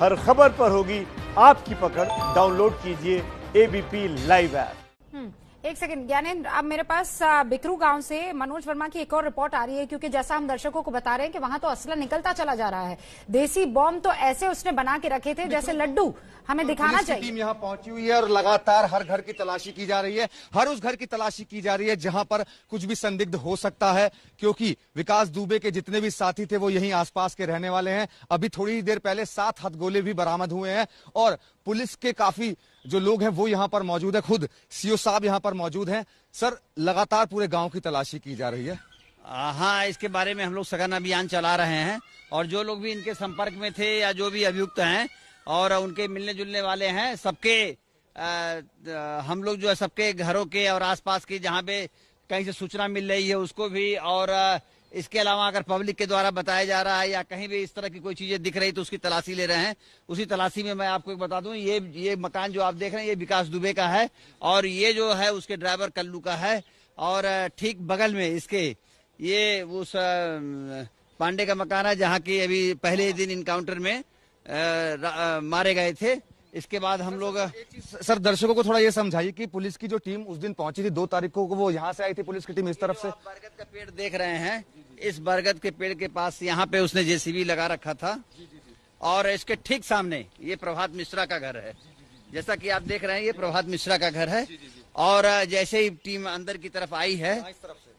हर खबर पर होगी आपकी पकड़। डाउनलोड कीजिए एबीपी लाइव ऐप। एक सेकंड ज्ञानेंद्र, अब मेरे पास बिकरू गांव से मनोज वर्मा की एक और रिपोर्ट आ रही है, क्योंकि जैसा हम दर्शकों को बता रहे हैं कि वहां तो असला निकलता चला जा रहा है। देसी बॉम्ब तो ऐसे उसने बना के रखे थे जैसे लड्डू, हमें दिखाना चाहिए। टीम यहाँ पहुंची हुई है और लगातार हर घर की तलाशी की जा रही है, हर उस घर की तलाशी की जा रही है जहां पर कुछ भी संदिग्ध हो सकता है, क्योंकि विकास दुबे के जितने भी साथी थे वो यहीं आसपास के रहने वाले हैं। अभी थोड़ी ही देर पहले 7 हथगोले भी बरामद हुए हैं और पुलिस के काफी जो लोग हैं वो यहाँ पर मौजूद है। खुद सीओ साहब यहाँ पर मौजूद हैं। सर, लगातार पूरे गांव की तलाशी की जा रही है। हाँ, इसके बारे में हम लोग सघन अभियान चला रहे हैं और जो लोग भी इनके संपर्क में थे या जो भी अभियुक्त हैं और उनके मिलने जुलने वाले हैं, सबके हम लोग जो है सबके घरों के और आसपास के जहाँ पे कहीं से सूचना मिल रही है उसको भी, और इसके अलावा अगर पब्लिक के द्वारा बताया जा रहा है या कहीं भी इस तरह की कोई चीजें दिख रही तो उसकी तलाशी ले रहे हैं। उसी तलाशी में मैं आपको एक बता दूं, ये मकान जो आप देख रहे हैं ये विकास दुबे का है और ये जो है उसके ड्राइवर कल्लू का है, और ठीक बगल में इसके ये उस पांडे का मकान है जहाँ की अभी पहले दिन इनकाउंटर में मारे गए थे। इसके बाद हम लोग सर, दर्शकों को थोड़ा ये समझाइए कि पुलिस की जो टीम उस दिन पहुंची थी 2 तारीख को, वो यहाँ से आई थी पुलिस की टीम इस तरफ से। बरगद का पेड़ देख रहे हैं, इस बरगद के पेड़ के पास यहाँ पे उसने जेसीबी लगा रखा था और इसके ठीक सामने ये प्रभात मिश्रा का घर है। जैसा कि आप देख रहे हैं ये प्रभात मिश्रा का घर है और जैसे ही टीम अंदर की तरफ आई है,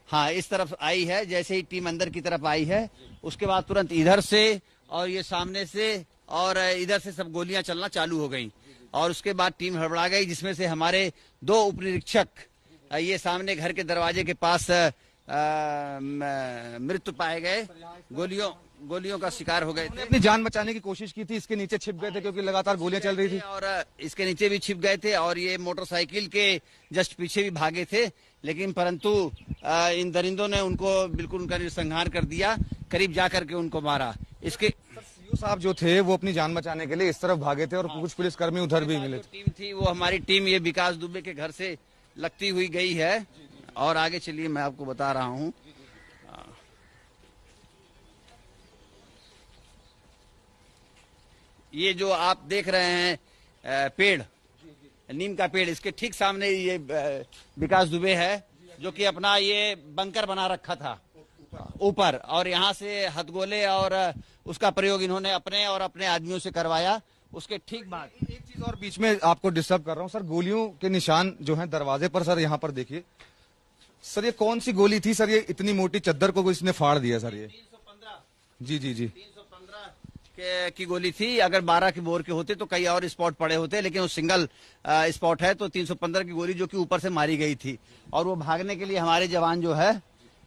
हाँ इस तरफ आई है, जैसे ही टीम अंदर की तरफ आई है उसके बाद तुरंत इधर से और ये सामने से और इधर से सब गोलियां चलना चालू हो गई और उसके बाद टीम हड़बड़ा गई, जिसमें से हमारे 2 उप निरीक्षक ये सामने घर के दरवाजे के पास मृत्यु पाए गए, गोलियों का शिकार हो गए थे। अपनी जान बचाने की कोशिश की थी, इसके नीचे छिप गए थे क्योंकि लगातार गोलियां चल रही थी और इसके नीचे भी छिप गए थे और ये मोटरसाइकिल के जस्ट पीछे भी भागे थे, लेकिन परंतु इन दरिंदों ने उनको बिल्कुल उनका नरसंहार कर दिया, करीब जाकर के उनको मारा। इसके साहब जो थे वो अपनी जान बचाने के लिए इस तरफ भागे थे और कुछ पुलिसकर्मी उधर भी मिले। टीम थी वो हमारी टीम ये विकास दुबे के घर से लगती हुई गई है और आगे चलिए मैं आपको बता रहा हूँ। ये जो आप देख रहे हैं पेड़, नीम का पेड़, इसके ठीक सामने ये विकास दुबे है जो कि अपना ये बंकर बना रखा था ऊपर, और यहाँ से हथगोले और उसका प्रयोग इन्होंने अपने और अपने आदमियों से करवाया। उसके ठीक बाद एक चीज और बीच में आपको डिस्टर्ब कर रहा हूँ सर, गोलियों के निशान जो हैं दरवाजे पर सर, यहाँ पर देखिए सर, ये कौन सी गोली थी सर? ये इतनी मोटी चद्दर को इसने फाड़ दिया सर। ये 315 जी 315 की गोली थी। अगर 12 के बोर के होते तो कई और स्पॉट पड़े होते, लेकिन वो सिंगल स्पॉट है तो 315 की गोली जो कि ऊपर से मारी गई थी। और वो भागने के लिए हमारे जवान जो है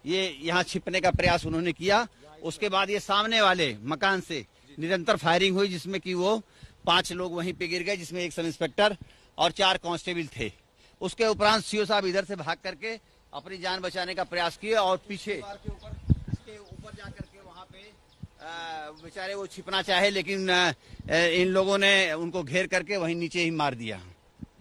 ये यहाँ छिपने का प्रयास उन्होंने किया। उसके बाद ये सामने वाले मकान से निरंतर फायरिंग हुई, जिसमें कि वो 5 लोग वहीं पे गिर गए, जिसमें एक सब इंस्पेक्टर और 4 कांस्टेबल थे। उसके उपरांत सीओ साहब इधर से भाग करके अपनी जान बचाने का प्रयास किया और पीछे इसके ऊपर जाकर के वहां पे बेचारे वो छिपना चाहे, लेकिन इन लोगों ने उनको घेर करके वहीं नीचे ही मार दिया।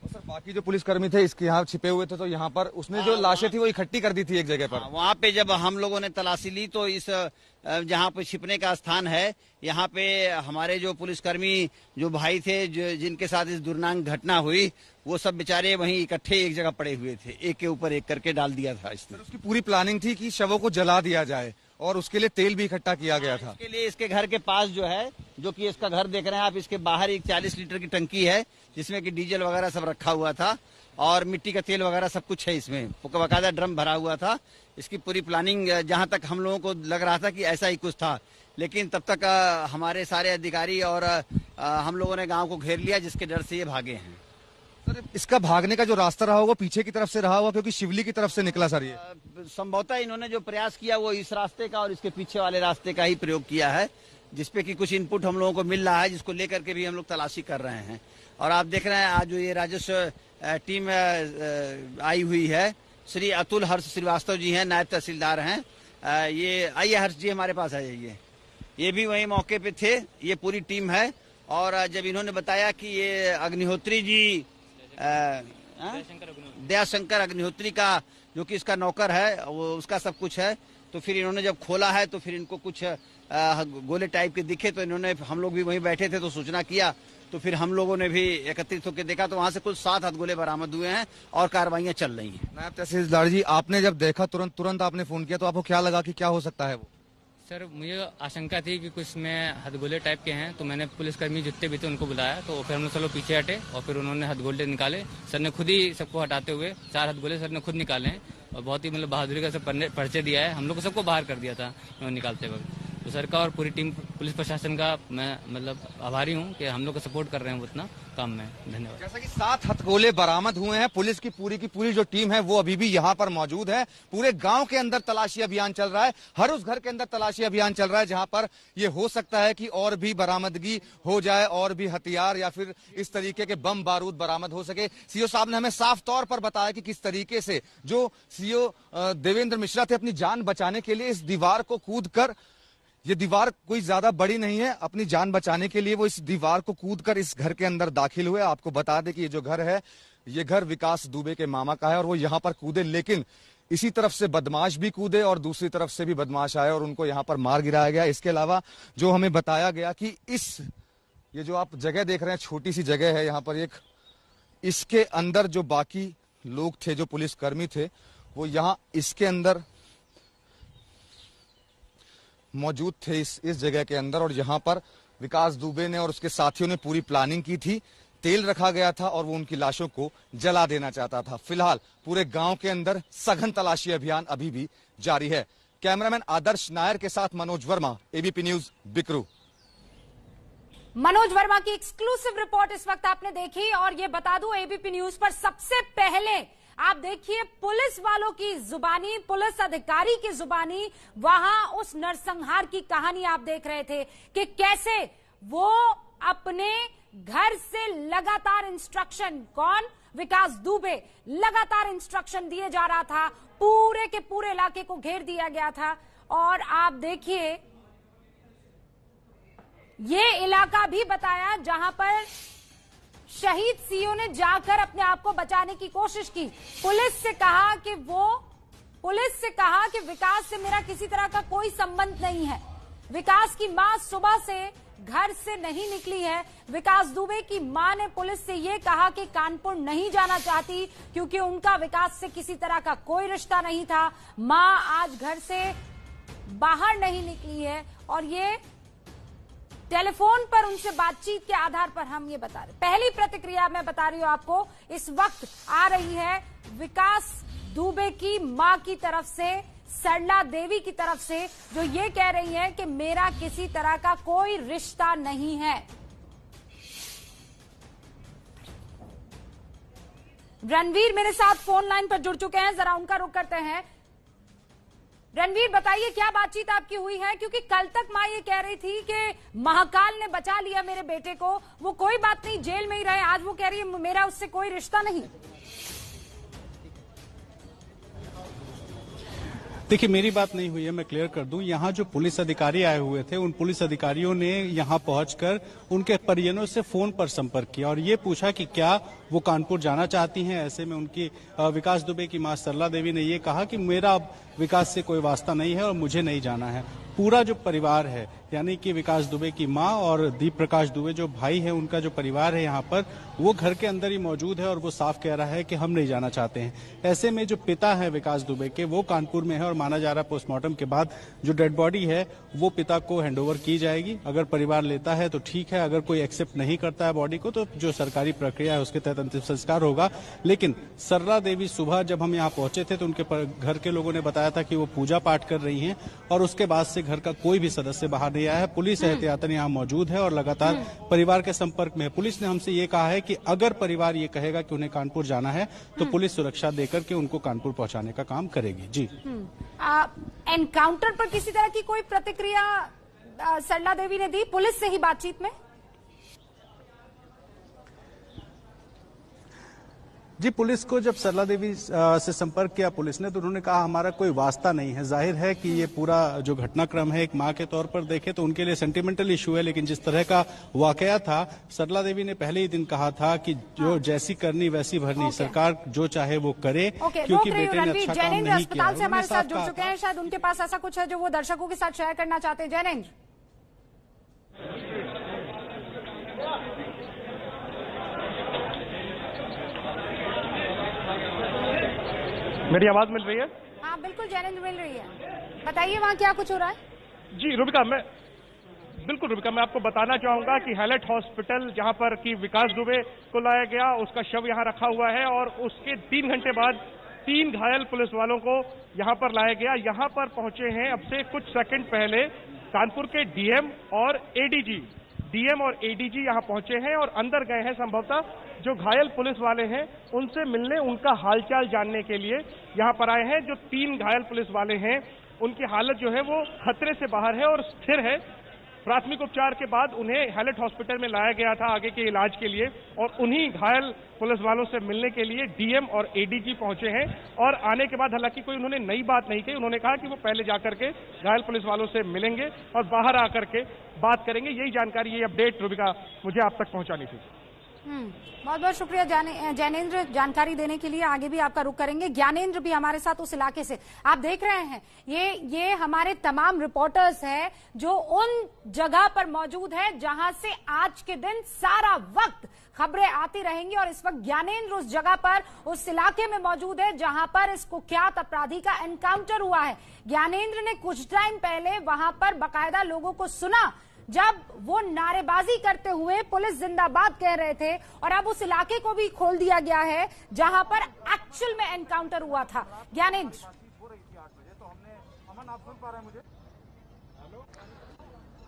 सर, बाकी जो पुलिसकर्मी थे इसके यहाँ छिपे हुए थे, तो यहाँ पर उसने जो लाशें थी वो इकट्ठी कर दी थी एक जगह पर। वहाँ पे जब हम लोगों ने तलाशी ली तो इस जहाँ पे छिपने का स्थान है, यहाँ पे हमारे जो पुलिसकर्मी जो भाई थे जिनके साथ इस दुर्नांग घटना हुई, वो सब बेचारे वहीं इकट्ठे एक जगह पड़े हुए थे, एक के ऊपर एक करके डाल दिया था इसने। उसकी पूरी प्लानिंग थी कि शवों को जला दिया जाए और उसके लिए तेल भी इकट्ठा किया गया था। इसके लिए इसके घर के पास जो है, जो कि इसका घर देख रहे हैं आप, इसके बाहर एक 40 लीटर की टंकी है जिसमें कि डीजल वगैरह सब रखा हुआ था और मिट्टी का तेल वगैरह सब कुछ है इसमें, बाकायदा ड्रम भरा हुआ था। इसकी पूरी प्लानिंग जहां तक हम लोगों को लग रहा था कि ऐसा ही कुछ था, लेकिन तब तक हमारे सारे अधिकारी और हम लोगों ने गांव को घेर लिया, जिसके डर से ये भागे हैं। सर, इसका भागने का जो रास्ता रहा होगा पीछे की तरफ से रहा होगा, क्योंकि शिवली की तरफ से निकला सर। ये संभवतः इन्होंने जो प्रयास किया वो इस रास्ते का और इसके पीछे वाले रास्ते का ही प्रयोग किया है, जिसपे कि कुछ इनपुट हम लोगों को मिल रहा है, जिसको लेकर के भी हम लोग तलाशी कर रहे हैं। और आप देख रहे हैं आज जो ये राजस्व टीम आई हुई है, श्री अतुल हर्ष श्रीवास्तव जी हैं, नायब तहसीलदार हैं। ये आइए हर्ष जी हमारे पास आ जाइए। ये भी वही मौके पे थे, ये पूरी टीम है। और जब इन्होंने बताया कि ये अग्निहोत्री जी दयाशंकर अग्निहोत्री का जो कि इसका नौकर है, वो उसका सब कुछ है, तो फिर इन्होंने जब खोला है तो फिर इनको कुछ गोले टाइप के दिखे तो इन्होंने, हम लोग भी वहीं बैठे थे तो सूचना किया, तो फिर हम लोगों ने भी एकत्रित होकर देखा तो वहां से कुल 7 हथगोले बरामद हुए हैं और कार्रवाइयां चल रही हैं। नायब तहसीलदार जी, आपने जब देखा तुरंत आपने फोन किया, तो आपको क्या लगा कि क्या हो सकता है वो? सर, मुझे आशंका थी कि कुछ में हथगोले टाइप के हैं, तो मैंने पुलिसकर्मी जितने भी थे उनको बुलाया, तो फिर हम लोग चलो पीछे हटे और फिर उन्होंने हथगोले निकाले। सर ने खुद ही सबको हटाते हुए 4 हथगोले सर ने खुद निकाले हैं और बहुत ही मतलब बहादुरी का सब परिचय दिया है। हम लोग को सबको बाहर कर दिया था निकालते वक्त। तो सर का और पूरी टीम पुलिस प्रशासन का मैं मतलब आभारी हूँ कि हम लोग को सपोर्ट कर रहे हैं उतना काम में। धन्यवाद। जैसा कि 7 हथगोले बरामद हुए हैं, पुलिस की पूरी जो टीम है वो अभी भी यहाँ पर मौजूद है। पूरे गांव के अंदर तलाशी अभियान चल रहा है, हर उस घर के अंदर तलाशी अभियान चल रहा है जहां पर ये हो सकता है कि और भी बरामदगी हो जाए, और भी हथियार या फिर इस तरीके के बम बारूद बरामद हो सके। सीओ साहब ने हमें साफ तौर पर बताया कि किस तरीके से जो सीओ देवेंद्र मिश्रा थे अपनी जान बचाने के लिए इस दीवार को कूदकर, ये दीवार कोई ज्यादा बड़ी नहीं है, अपनी जान बचाने के लिए वो इस दीवार को कूदकर इस घर के अंदर दाखिल हुए। आपको बता दें कि ये जो घर है, ये घर विकास दुबे के मामा का है और वो यहाँ पर कूदे, लेकिन इसी तरफ से बदमाश भी कूदे और दूसरी तरफ से भी बदमाश आए और उनको यहाँ पर मार गिराया गया। इसके अलावा जो हमें बताया गया कि ये जो आप जगह देख रहे हैं, छोटी सी जगह है यहाँ पर एक, इसके अंदर जो बाकी लोग थे, जो पुलिसकर्मी थे, वो यहाँ इसके अंदर मौजूद थे इस जगह के अंदर। और यहाँ पर विकास दुबे ने और उसके साथियों ने पूरी प्लानिंग की थी। तेल रखा गया था और वो उनकी लाशों को जला देना चाहता था। फिलहाल पूरे गांव के अंदर सघन तलाशी अभियान अभी भी जारी है। कैमरामैन आदर्श नायर के साथ मनोज वर्मा, एबीपी न्यूज, बिकरू। मनोज वर्मा की एक्सक्लूसिव रिपोर्ट इस वक्त आपने देखी। और ये बता दूं, एबीपी न्यूज पर सबसे पहले आप देखिए पुलिस वालों की जुबानी, पुलिस अधिकारी की जुबानी, वहां उस नरसंहार की कहानी आप देख रहे थे कि कैसे वो अपने घर से लगातार इंस्ट्रक्शन, कौन, विकास दुबे, लगातार इंस्ट्रक्शन दिए जा रहा था। पूरे के पूरे इलाके को घेर दिया गया था। और आप देखिए ये इलाका भी बताया जहां पर शहीद सीओ ने जाकर अपने आप को बचाने की कोशिश की। पुलिस से कहा कि विकास से मेरा किसी तरह का कोई संबंध नहीं है। विकास की मां सुबह से घर से नहीं निकली है। विकास दुबे की मां ने पुलिस से यह कहा कि कानपुर नहीं जाना चाहती क्योंकि उनका विकास से किसी तरह का कोई रिश्ता नहीं था। मां आज घर से बाहर नहीं निकली है और ये टेलीफोन पर उनसे बातचीत के आधार पर हम ये बता रहे। पहली प्रतिक्रिया मैं बता रही हूं आपको, इस वक्त आ रही है विकास दुबे की मां की तरफ से, सरला देवी की तरफ से, जो ये कह रही है कि मेरा किसी तरह का कोई रिश्ता नहीं है। रणवीर मेरे साथ फोन लाइन पर जुड़ चुके हैं, जरा उनका रुख करते हैं। रणवीर, बताइए क्या बातचीत आपकी हुई है, क्योंकि कल तक मां ये कह रही थी कि महाकाल ने बचा लिया मेरे बेटे को, वो कोई बात नहीं, जेल में ही रहे। आज वो कह रही है मेरा उससे कोई रिश्ता नहीं। देखिए, मेरी बात नहीं हुई है, मैं क्लियर कर दूं। यहाँ जो पुलिस अधिकारी आए हुए थे, उन पुलिस अधिकारियों ने यहाँ पहुंचकर उनके परिजनों से फोन पर संपर्क किया और ये पूछा कि क्या वो कानपुर जाना चाहती हैं। ऐसे में उनकी विकास दुबे की मां सरला देवी ने ये कहा कि मेरा विकास से कोई वास्ता नहीं है और मुझे नहीं जाना है। पूरा जो परिवार है, यानी कि विकास दुबे की मां और दीप प्रकाश दुबे जो भाई है, उनका जो परिवार है यहाँ पर, वो घर के अंदर ही मौजूद है और वो साफ कह रहा है कि हम नहीं जाना चाहते हैं। ऐसे में जो पिता है विकास दुबे के, वो कानपुर में है और माना जा रहा है पोस्टमार्टम के बाद जो डेड बॉडी है वो पिता को हैंडओवर की जाएगी। अगर परिवार लेता है तो ठीक है, अगर कोई एक्सेप्ट नहीं करता है बॉडी को तो जो सरकारी प्रक्रिया है उसके तहत अंतिम संस्कार होगा। लेकिन सरला देवी सुबह जब हम यहाँ पहुंचे थे तो उनके घर के लोगों ने बताया था कि वो पूजा पाठ कर रही हैं और उसके बाद से घर का कोई भी सदस्य बाहर नहीं आया है। पुलिस एहतियातन यहाँ मौजूद है और लगातार परिवार के संपर्क में है। पुलिस ने हमसे ये कहा है कि अगर परिवार ये कहेगा कि उन्हें कानपुर जाना है तो पुलिस सुरक्षा देकर के उनको कानपुर पहुंचाने का काम करेगी। जी, एनकाउंटर पर किसी तरह की कोई प्रतिक्रिया सरला देवी ने दी पुलिस से ही बातचीत में? जी, पुलिस को जब सरला देवी से संपर्क किया पुलिस ने तो उन्होंने कहा हमारा कोई वास्ता नहीं है। जाहिर है कि ये पूरा जो घटनाक्रम है एक मां के तौर पर देखे तो उनके लिए सेंटिमेंटल इशू है, लेकिन जिस तरह का वाकया था, सरला देवी ने पहले ही दिन कहा था कि जो जैसी करनी वैसी भरनी, सरकार जो चाहे वो करे, क्योंकि बेटे ने अच्छा काम नहीं किया। अस्पताल से हमारे साथ जुड़ चुके हैं, शायद उनके पास ऐसा कुछ है जो वो दर्शकों के साथ शेयर करना चाहते हैं। जैनेंद्र। मेरी आवाज मिल रही है? हाँ बिल्कुल जैनेंद्र मिल रही है, बताइए वहाँ क्या कुछ हो रहा है? जी रुबिका, मैं आपको बताना चाहूंगा कि हैलेट हॉस्पिटल जहां पर कि विकास दुबे को लाया गया, उसका शव यहां रखा हुआ है और उसके 3 घंटे बाद 3 घायल पुलिस वालों को यहां पर लाया गया। यहां पर पहुंचे हैं अब से कुछ सेकंड पहले कानपुर के डीएम और एडीजी यहां पहुंचे हैं और अंदर गए हैं संभवतः जो घायल पुलिस वाले हैं उनसे मिलने, उनका हालचाल जानने के लिए यहां पर आए हैं। जो 3 घायल पुलिस वाले हैं उनकी हालत जो है वो खतरे से बाहर है और स्थिर है। प्राथमिक उपचार के बाद उन्हें हैलेट हॉस्पिटल में लाया गया था आगे के इलाज के लिए और उन्हीं घायल पुलिस वालों से मिलने के लिए डीएम और एडीजी पहुंचे हैं। और आने के बाद हालांकि कोई उन्होंने नई बात नहीं कही, उन्होंने कहा कि वो पहले जाकर के घायल पुलिस वालों से मिलेंगे और बाहर आकर के बात करेंगे। यही जानकारी, यही अपडेट रुबिका मुझे आप तक पहुंचानी थी। बहुत बहुत शुक्रिया जैनेंद्र जानकारी देने के लिए। आगे भी आपका रुख करेंगे। ज्ञानेंद्र भी हमारे साथ उस इलाके से, आप देख रहे हैं ये हमारे तमाम रिपोर्टर्स हैं जो उन जगह पर मौजूद है जहां से आज के दिन सारा वक्त खबरें आती रहेंगी। और इस वक्त ज्ञानेंद्र उस जगह पर, उस इलाके में मौजूद है जहां पर इस कुख्यात अपराधी का एनकाउंटर हुआ है। ज्ञानेंद्र ने कुछ टाइम पहले वहां पर बाकायदा लोगों को सुना जब वो नारेबाजी करते हुए पुलिस जिंदाबाद कह रहे थे और अब उस इलाके को भी खोल दिया गया है जहां पर एक्चुअल में एनकाउंटर हुआ था। ज्ञानेंद्र,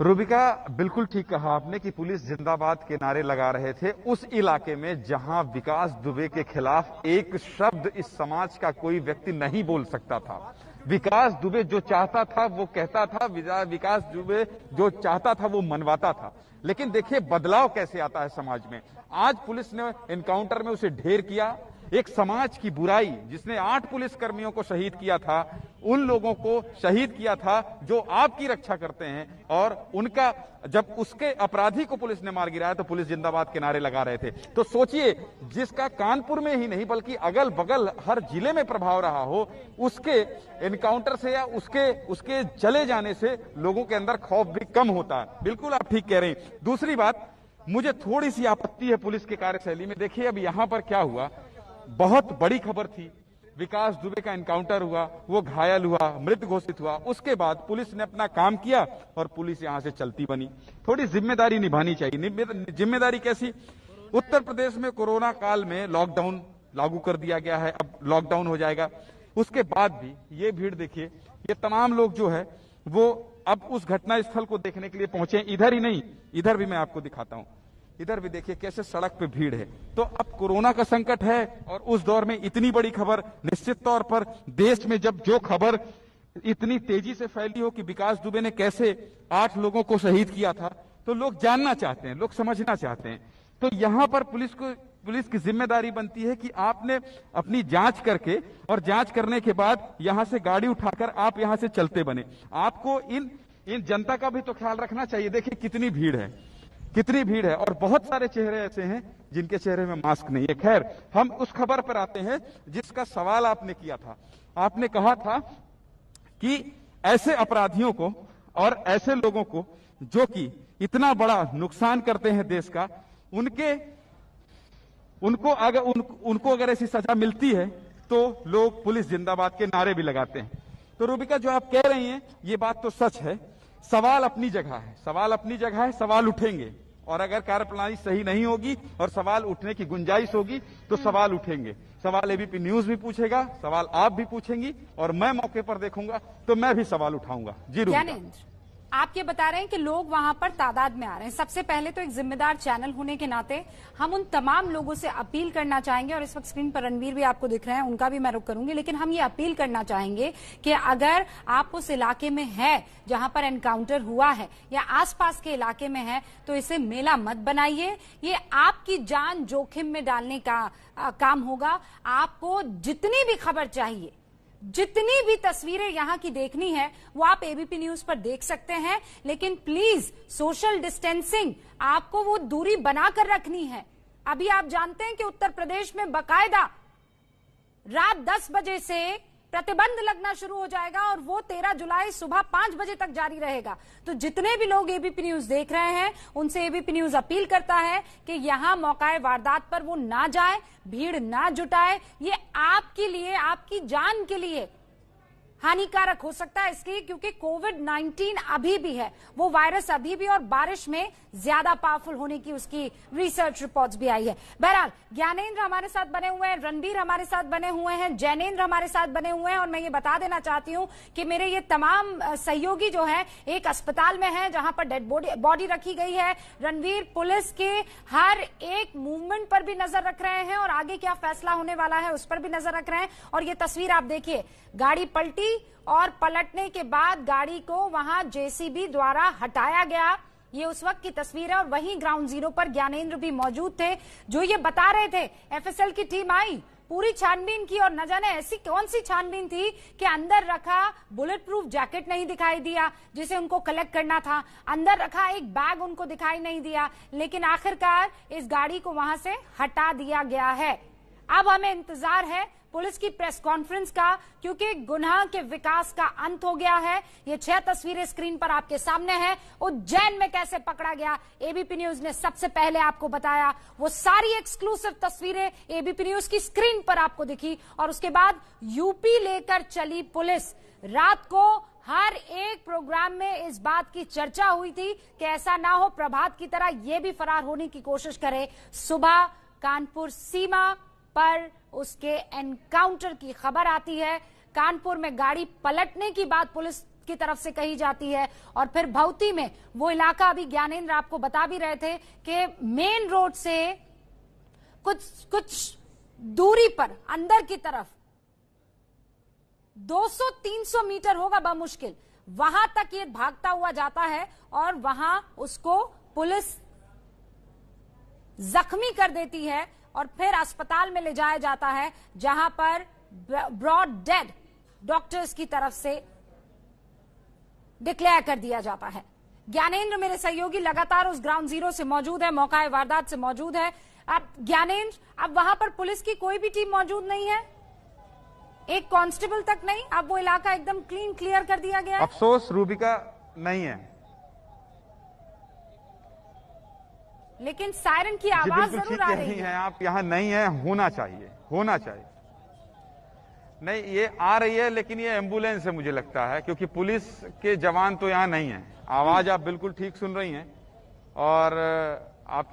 रुबिका, बिल्कुल ठीक कहा आपने कि पुलिस जिंदाबाद के नारे लगा रहे थे उस इलाके में जहां विकास दुबे के खिलाफ एक शब्द इस समाज का कोई व्यक्ति नहीं बोल सकता था। विकास दुबे जो चाहता था वो कहता था, विकास दुबे जो चाहता था वो मनवाता था। लेकिन देखिए बदलाव कैसे आता है समाज में। आज पुलिस ने एनकाउंटर में उसे ढेर किया। एक समाज की बुराई जिसने 8 पुलिस कर्मियों को शहीद किया था, उन लोगों को शहीद किया था जो आपकी रक्षा करते हैं, और उनका जब उसके अपराधी को पुलिस ने मार गिराया तो पुलिस जिंदाबाद के नारे लगा रहे थे। तो सोचिए, जिसका कानपुर में ही नहीं बल्कि अगल बगल हर जिले में प्रभाव रहा हो, उसके एनकाउंटर से या उसके चले जाने से लोगों के अंदर खौफ भी कम होता है। बिल्कुल आप ठीक कह रहे हैं। दूसरी बात, मुझे थोड़ी सी आपत्ति है पुलिस की कार्यशैली में। देखिए अब यहां पर क्या हुआ, बहुत बड़ी खबर थी, विकास दुबे का एनकाउंटर हुआ, वो घायल हुआ, मृत घोषित हुआ। उसके बाद पुलिस ने अपना काम किया और पुलिस यहां से चलती बनी। थोड़ी जिम्मेदारी निभानी चाहिए। जिम्मेदारी कैसी? उत्तर प्रदेश में कोरोना काल में लॉकडाउन लागू कर दिया गया है, अब लॉकडाउन हो जाएगा। उसके बाद भी ये भीड़ देखिए, ये तमाम लोग जो है वो अब उस घटना स्थल को देखने के लिए पहुंचे। इधर ही नहीं, इधर भी मैं आपको दिखाता हूं। इधर भी देखिए कैसे सड़क पे भीड़ है। तो अब कोरोना का संकट है और उस दौर में इतनी बड़ी खबर, निश्चित तौर पर देश में जब जो खबर इतनी तेजी से फैली हो कि विकास दुबे ने कैसे 8 लोगों को शहीद किया था, तो लोग जानना चाहते हैं, लोग समझना चाहते हैं। तो यहां पर पुलिस की जिम्मेदारी बनती है कि आपने अपनी जांच करके और जांच करने के बाद यहां से गाड़ी उठाकर आप यहां से चलते बने। आपको इन जनता का भी तो ख्याल रखना चाहिए। देखिए कितनी भीड़ है, कितनी भीड़ है, और बहुत सारे चेहरे ऐसे हैं जिनके चेहरे में मास्क नहीं है। खैर, हम उस खबर पर आते हैं जिसका सवाल आपने किया था। आपने कहा था कि ऐसे अपराधियों को और ऐसे लोगों को जो कि इतना बड़ा नुकसान करते हैं देश का, उनको अगर ऐसी सजा मिलती है तो लोग पुलिस जिंदाबाद के नारे भी लगाते हैं। तो रुबिका, जो आप कह रही हैं ये बात तो सच है। सवाल अपनी जगह है, सवाल उठेंगे, और अगर कार्यप्रणाली सही नहीं होगी और सवाल उठने की गुंजाइश होगी तो सवाल उठेंगे। सवाल एबीपी न्यूज भी पूछेगा, सवाल आप भी पूछेंगी, और मैं मौके पर देखूंगा तो मैं भी सवाल उठाऊंगा। जी ज्ञानेंद्र, आप ये बता रहे हैं कि लोग वहां पर तादाद में आ रहे हैं। सबसे पहले तो एक जिम्मेदार चैनल होने के नाते हम उन तमाम लोगों से अपील करना चाहेंगे, और इस वक्त स्क्रीन पर रणवीर भी आपको दिख रहे हैं, उनका भी मैं रुख करूंगी, लेकिन हम ये अपील करना चाहेंगे कि अगर आप उस इलाके में है जहां पर एनकाउंटर हुआ है या आसपास के इलाके में है तो इसे मेला मत बनाइए। ये आपकी जान जोखिम में डालने का काम होगा। आपको जितनी भी खबर चाहिए, जितनी भी तस्वीरें यहां की देखनी है वो आप एबीपी न्यूज पर देख सकते हैं, लेकिन प्लीज सोशल डिस्टेंसिंग, आपको वो दूरी बनाकर रखनी है। अभी आप जानते हैं कि उत्तर प्रदेश में बाकायदा रात 10 बजे से प्रतिबंध लगना शुरू हो जाएगा और वो 13 जुलाई सुबह 5 बजे तक जारी रहेगा। तो जितने भी लोग एबीपी न्यूज देख रहे हैं उनसे एबीपी न्यूज अपील करता है कि यहां मौकाए वारदात पर वो ना जाए, भीड़ ना जुटाए। ये आपके लिए, आपकी जान के लिए हानिकारक हो सकता है इसके, क्योंकि कोविड-19 अभी भी है, वो वायरस अभी भी, और बारिश में ज्यादा पावरफुल होने की उसकी रिसर्च रिपोर्ट्स भी आई है। बहरहाल ज्ञानेंद्र हमारे साथ बने हुए हैं, रणबीर हमारे साथ बने हुए हैं, जैनेंद्र हमारे साथ बने हुए हैं, और मैं ये बता देना चाहती हूं कि मेरे ये तमाम सहयोगी जो है एक अस्पताल में है जहां पर डेड बॉडी रखी गई है। रणबीर पुलिस के हर एक मूवमेंट पर भी नजर रख रहे हैं और आगे क्या फैसला होने वाला है उस पर भी नजर रख रहे हैं। और ये तस्वीर आप देखिए, गाड़ी पलटी और पलटने के बाद गाड़ी को वहां जेसीबी द्वारा हटाया गया, ये उस वक्त की तस्वीर है। और वहीं ग्राउंड जीरो पर ज्ञानेंद्र भी मौजूद थे जो ये बता रहे थे। एफएसएल की टीम आई, पूरी छानबीन की, और न जाने ऐसी कौन सी छानबीन थी कि अंदर रखा बुलेट प्रूफ जैकेट नहीं दिखाई दिया जिसे उनको कलेक्ट करना था, अंदर रखा एक बैग उनको दिखाई नहीं दिया, लेकिन आखिरकार इस गाड़ी को वहां से हटा दिया गया है। अब हमें इंतजार है पुलिस की प्रेस कॉन्फ्रेंस का, क्योंकि गुनाह के विकास का अंत हो गया है। ये 6 तस्वीरें स्क्रीन पर आपके सामने हैं। उज्जैन में कैसे पकड़ा गया, एबीपी न्यूज ने सबसे पहले आपको बताया। वो सारी एक्सक्लूसिव तस्वीरें एबीपी न्यूज की स्क्रीन पर आपको दिखी, और उसके बाद यूपी लेकर चली पुलिस। रात को हर एक प्रोग्राम में इस बात की चर्चा हुई थी कि ऐसा ना हो प्रभात की तरह ये भी फरार होने की कोशिश करे। सुबह कानपुर सीमा पर उसके एनकाउंटर की खबर आती है। कानपुर में गाड़ी पलटने की बात पुलिस की तरफ से कही जाती है, और फिर भौती में वो इलाका, अभी ज्ञानेंद्र आपको बता भी रहे थे कि मेन रोड से कुछ दूरी पर अंदर की तरफ 200-300 मीटर होगा बमुश्किल, वहां तक ये भागता हुआ जाता है और वहां उसको पुलिस जख्मी कर देती है और फिर अस्पताल में ले जाया जाता है, जहां पर ब्रॉड डेड डॉक्टर्स की तरफ से डिक्लेयर कर दिया जाता है। ज्ञानेंद्र मेरे सहयोगी लगातार उस ग्राउंड जीरो से मौजूद है, मौका वारदात से मौजूद है। अब ज्ञानेंद्र, अब वहां पर पुलिस की कोई भी टीम मौजूद नहीं है, एक कांस्टेबल तक नहीं, अब वो इलाका एकदम क्लियर कर दिया गया है। अफसोस रूबिका नहीं है, लेकिन सायरन की आवाज जरूर आ रही है। आप यहाँ नहीं है, होना चाहिए, होना चाहिए। नहीं, ये आ रही है, लेकिन ये एम्बुलेंस है मुझे लगता है, क्योंकि पुलिस के जवान तो यहाँ नहीं है। आवाज आप बिल्कुल ठीक सुन रही हैं, और आप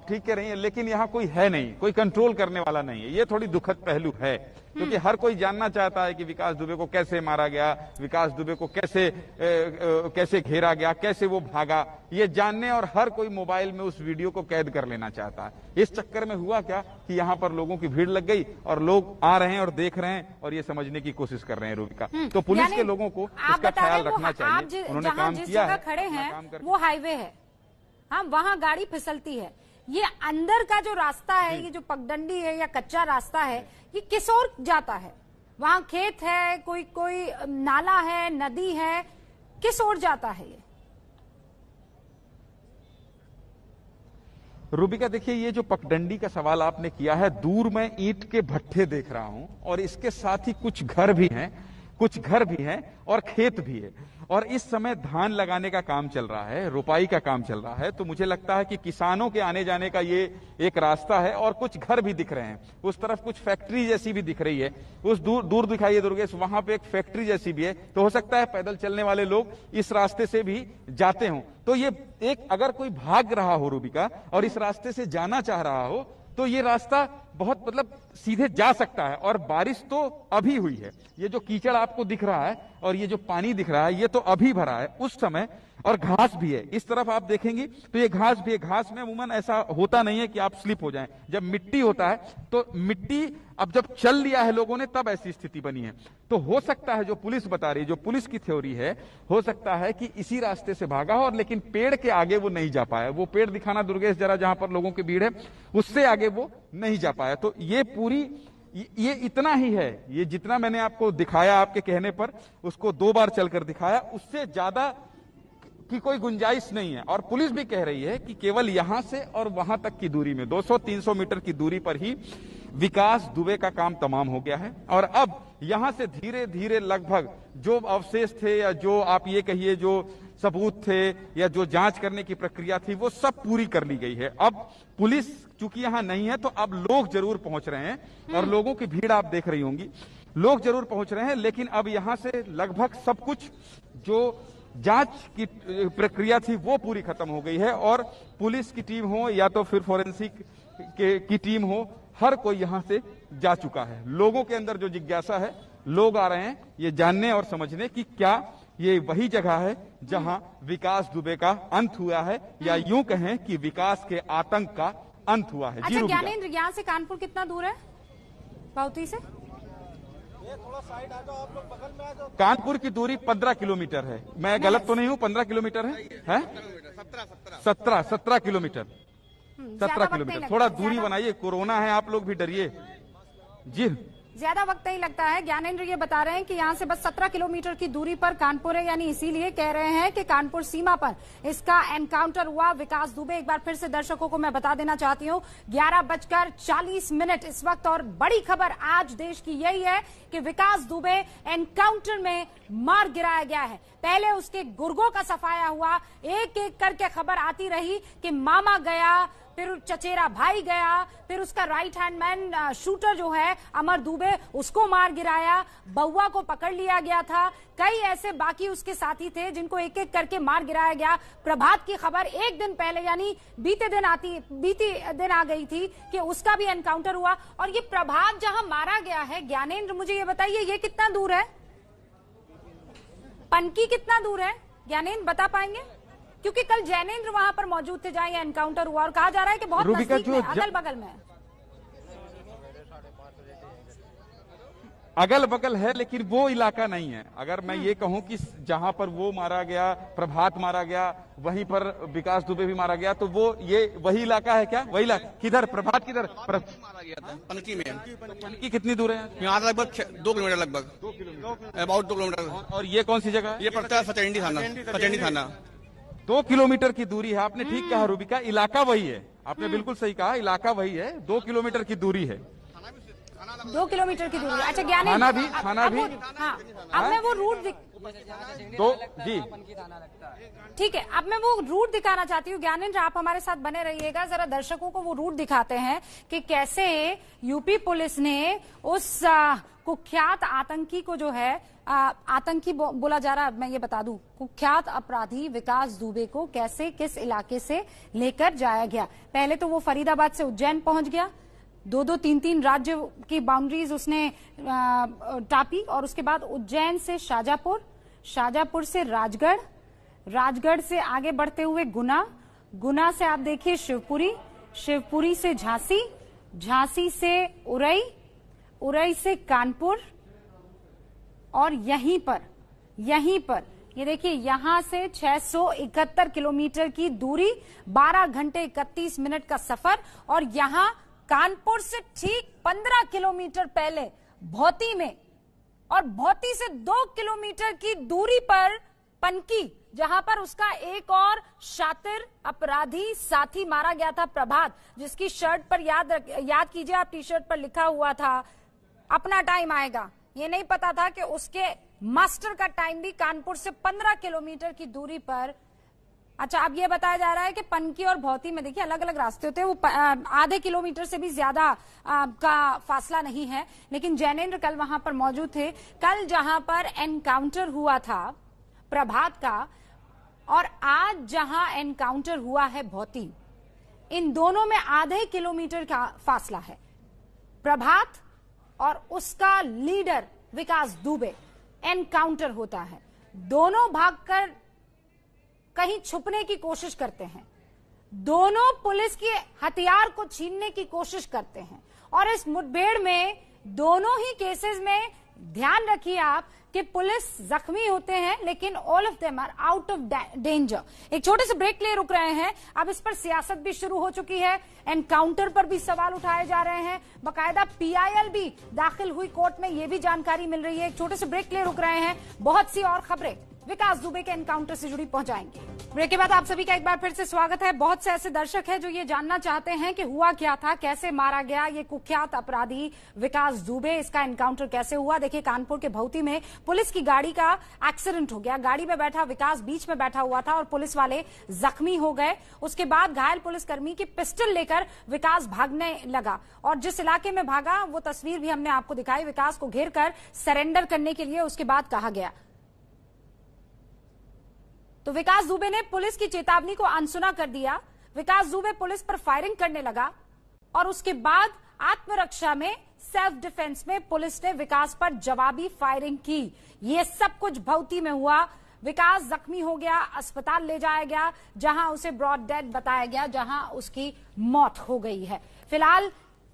ठीक कह रही हैं, लेकिन यहाँ कोई है नहीं, कोई कंट्रोल करने वाला नहीं है। ये थोड़ी दुखद पहलू है, क्योंकि हर कोई जानना चाहता है कि विकास दुबे को कैसे मारा गया, विकास दुबे को कैसे घेरा गया, कैसे वो भागा, ये जानने, और हर कोई मोबाइल में उस वीडियो को कैद कर लेना चाहता है। इस चक्कर में हुआ क्या कि यहाँ पर लोगों की भीड़ लग गई और लोग आ रहे हैं और देख रहे हैं और ये समझने की कोशिश कर रहे हैं रूबिका। तो पुलिस के लोगों को इसका ख्याल रखना चाहिए। उन्होंने काम किया है, खड़े हैं वो हाईवे है, हाँ, वहां गाड़ी फिसलती है। ये अंदर का जो रास्ता है, ये जो पगडंडी है या कच्चा रास्ता है, ये किस ओर जाता है? वहां खेत है, कोई नाला है, नदी है, किस ओर जाता है ये? रूबिका देखिए, ये जो पगडंडी का सवाल आपने किया है, दूर में ईंट के भट्ठे देख रहा हूं, और इसके साथ ही कुछ घर भी हैं और खेत भी है, और इस समय धान लगाने का काम चल रहा है, रुपाई का काम चल रहा है। तो मुझे लगता है कि किसानों के आने जाने का ये एक रास्ता है, और कुछ घर भी दिख रहे हैं। उस तरफ कुछ फैक्ट्री जैसी भी दिख रही है, उस दूर दिखाई है दुर्गेश, वहां पे एक फैक्ट्री जैसी भी है। तो हो सकता है पैदल चलने वाले लोग इस रास्ते से भी जाते हों। तो ये एक, अगर कोई भाग रहा हो रूबिका और इस रास्ते से जाना चाह रहा हो, तो ये रास्ता बहुत सीधे जा सकता है। और बारिश तो अभी हुई है, ये जो कीचड़ आपको दिख रहा है और ये जो पानी दिख रहा है, ये तो अभी भरा है उस समय, और घास भी है। इस तरफ आप देखेंगे तो ये घास भी है। घास में अमूमन ऐसा होता नहीं है कि आप स्लिप हो जाएं। जब मिट्टी होता है तो मिट्टी, अब जब चल लिया है लोगों ने, तब ऐसी स्थिति बनी है। तो हो सकता है, जो पुलिस बता रही है, जो पुलिस की थ्योरी है, हो सकता है कि इसी रास्ते से भागा हो, और लेकिन पेड़ के आगे वो नहीं जा पाया। वो पेड़ दिखाना दुर्गेश जरा, जहां पर लोगों की भीड़ है, उससे आगे वो नहीं जा पाया। तो ये इतना ही है, ये जितना मैंने आपको दिखाया आपके कहने पर, उसको 2 बार चलकर दिखाया, उससे ज्यादा की कोई गुंजाइश नहीं है। और पुलिस भी कह रही है कि केवल यहां से और वहां तक की दूरी में 200-300 मीटर की दूरी पर ही विकास दुबे का काम तमाम हो गया है और अब यहां से धीरे धीरे लगभग जो अवशेष थे या जो आप ये कहिए जो सबूत थे या जो जांच करने की प्रक्रिया थी वो सब पूरी कर ली गई है। अब पुलिस चूंकि यहां नहीं है तो अब लोग जरूर पहुंच रहे हैं और लोगों की भीड़ आप देख रही होंगी, लोग जरूर पहुंच रहे हैं, लेकिन अब यहां से लगभग सब कुछ जो जांच की प्रक्रिया थी वो पूरी खत्म हो गई है और पुलिस की टीम हो या तो फिर फोरेंसिक की टीम हो, हर कोई यहां से जा चुका है। लोगों के अंदर जो जिज्ञासा है, लोग आ रहे हैं ये जानने और समझने कि क्या ये वही जगह है जहां विकास दुबे का अंत हुआ है या यूं कहें कि विकास के आतंक का अंत हुआ है। अच्छा ज्ञानेंद्र, यहाँ से कानपुर कितना दूर है बाउती से? थोड़ा साइड आ जाओ आप लोग, बगल में आ जाओ। कानपुर की दूरी 15 किलोमीटर है। मैं गलत तो नहीं हूँ? 15 किलोमीटर है? 17 किलोमीटर। 17 किलोमीटर। थोड़ा दूरी बनाइए, कोरोना है, आप लोग भी डरिए जी। ज्यादा वक्त नहीं लगता है। ज्ञानेंद्र ये बता रहे हैं कि यहाँ से बस 17 किलोमीटर की दूरी पर कानपुर है, यानी इसीलिए कह रहे हैं कि कानपुर सीमा पर इसका एनकाउंटर हुआ। विकास दुबे, एक बार फिर से दर्शकों को मैं बता देना चाहती हूँ, 11:40 इस वक्त। और बड़ी खबर आज देश की यही है कि विकास दुबे एनकाउंटर में मार गिराया गया है। पहले उसके गुर्गों का सफाया हुआ, एक एक करके खबर आती रही कि मामा गया, फिर चचेरा भाई गया, फिर उसका राइट हैंड मैन शूटर जो है अमर दुबे, उसको मार गिराया, बउआ को पकड़ लिया गया था, कई ऐसे बाकी उसके साथी थे जिनको एक एक करके मार गिराया गया। प्रभात की खबर एक दिन पहले यानी बीते दिन आ गई थी कि उसका भी एनकाउंटर हुआ। और ये प्रभात जहां मारा गया है, ज्ञानेंद्र मुझे ये बताइए ये कितना दूर है? पनकी कितना दूर है ज्ञानेंद्र, बता पाएंगे? क्योंकि कल जैनेंद्र वहां पर मौजूद थे जहां ये एनकाउंटर हुआ और कहा जा रहा है कि बहुत नजदीक में, अगल बगल में। अगल बगल है लेकिन वो इलाका नहीं है। अगर मैं ये कहूं कि जहां पर वो मारा गया, प्रभात मारा गया, वहीं पर विकास दुबे भी मारा गया, तो वो ये वही इलाका है क्या? वही इलाका किधर? प्रभात किधर? मारा गया था पनकी में। पनकी कितनी दूर है यहाँ से? लगभग 2 किलोमीटर, लगभग अबाउट 2 किलोमीटर। और ये कौन सी जगह? ये पड़ता है सचैंडी थाना। 2 किलोमीटर की दूरी है। आपने ठीक कहा रूबिका, इलाका वही है। आपने बिल्कुल सही कहा, इलाका वही है। 2 किलोमीटर की दूरी है। 2 किलोमीटर की दूरी। अच्छा ज्ञानेंद्र, थाना भी हाँ, अब मैं वो रूट जी ठीक है, अब मैं वो रूट दिखाना चाहती हूँ। ज्ञानेंद्र आप हमारे साथ बने रहिएगा, जरा दर्शकों को वो रूट दिखाते हैं कि कैसे यूपी पुलिस ने उस कुख्यात आतंकी को जो है आतंकी बोला जा रहा है, मैं ये बता दूं, कुख्यात अपराधी विकास दुबे को कैसे किस इलाके से लेकर जाया गया। पहले तो वो फरीदाबाद से उज्जैन पहुंच गया, 2-2, 3-3 राज्य की बाउंड्रीज उसने टापी और उसके बाद उज्जैन से शाजापुर, शाजापुर से राजगढ़, राजगढ़ से आगे बढ़ते हुए गुना, गुना से आप देखिए शिवपुरी, शिवपुरी से झांसी, झांसी से उरई, उरई से कानपुर और यहीं पर ये देखिए यहां से 671 किलोमीटर की दूरी, 12 घंटे 31 मिनट का सफर। और यहां कानपुर से ठीक 15 किलोमीटर पहले भौती में, और भौती से 2 किलोमीटर की दूरी पर पनकी, जहां पर उसका एक और शातिर अपराधी साथी मारा गया था, प्रभात, जिसकी शर्ट पर याद कीजिए आप, टी शर्ट पर लिखा हुआ था अपना टाइम आएगा। ये नहीं पता था कि उसके मास्टर का टाइम भी कानपुर से 15 किलोमीटर की दूरी पर। अच्छा, अब ये बताया जा रहा है कि पनकी और भौती में देखिए अलग अलग रास्ते होते हैं, वो आधे किलोमीटर से भी ज्यादा का फासला नहीं है। लेकिन जैनेंद्र कल वहां पर मौजूद थे। कल जहां पर एनकाउंटर हुआ था प्रभात का और आज जहां एनकाउंटर हुआ है भौती, इन दोनों में आधे किलोमीटर का फासला है। प्रभात और उसका लीडर विकास दुबे, एनकाउंटर होता है, दोनों भागकर कहीं छुपने की कोशिश करते हैं, दोनों पुलिस के हथियार को छीनने की कोशिश करते हैं। और इस मुठभेड़ में दोनों ही केसेस में ध्यान रखिए आप कि पुलिस जख्मी होते हैं, लेकिन all of them are out of danger. एक छोटे से ब्रेक के लिए रुक रहे हैं। अब इस पर सियासत भी शुरू हो चुकी है, एनकाउंटर पर भी सवाल उठाए जा रहे हैं, बकायदा PIL भी दाखिल हुई कोर्ट में, ये भी जानकारी मिल रही है। एक छोटे से ब्रेक के लिए रुक रहे हैं, बहुत सी और खबरें विकास दुबे के एनकाउंटर से जुड़ी पहुंचाएंगे। ब्रेक के बाद आप सभी का एक बार फिर से स्वागत है। बहुत से ऐसे दर्शक हैं जो ये जानना चाहते हैं कि हुआ क्या था, कैसे मारा गया ये कुख्यात अपराधी विकास दुबे, इसका एनकाउंटर कैसे हुआ। देखिए, कानपुर के भौती में पुलिस की गाड़ी का एक्सीडेंट हो गया। गाड़ी में बैठा विकास बीच में बैठा हुआ था और पुलिस वाले जख्मी हो गए। उसके बाद घायल पुलिसकर्मी की पिस्टल लेकर विकास भागने लगा और जिस इलाके में भागा वो तस्वीर भी हमने आपको दिखाई। विकास को घेर कर सरेंडर करने के लिए उसके बाद कहा गया तो विकास दुबे ने पुलिस की चेतावनी को अनसुना कर दिया। विकास दुबे पुलिस पर फायरिंग करने लगा और उसके बाद आत्मरक्षा में, सेल्फ डिफेंस में पुलिस ने विकास पर जवाबी फायरिंग की। ये सब कुछ भौती में हुआ। विकास जख्मी हो गया, अस्पताल ले जाया गया जहां उसे ब्रॉड डेड बताया गया, जहां उसकी मौत हो गई है। फिलहाल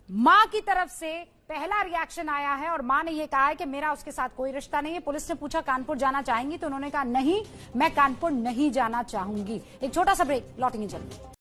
मां की तरफ से पहला रिएक्शन आया है और मां ने यह कहा है कि मेरा उसके साथ कोई रिश्ता नहीं है। पुलिस ने पूछा कानपुर जाना चाहेंगी तो उन्होंने कहा नहीं, मैं कानपुर नहीं जाना चाहूंगी। एक छोटा सा ब्रेक, लौटेंगे जल्दी।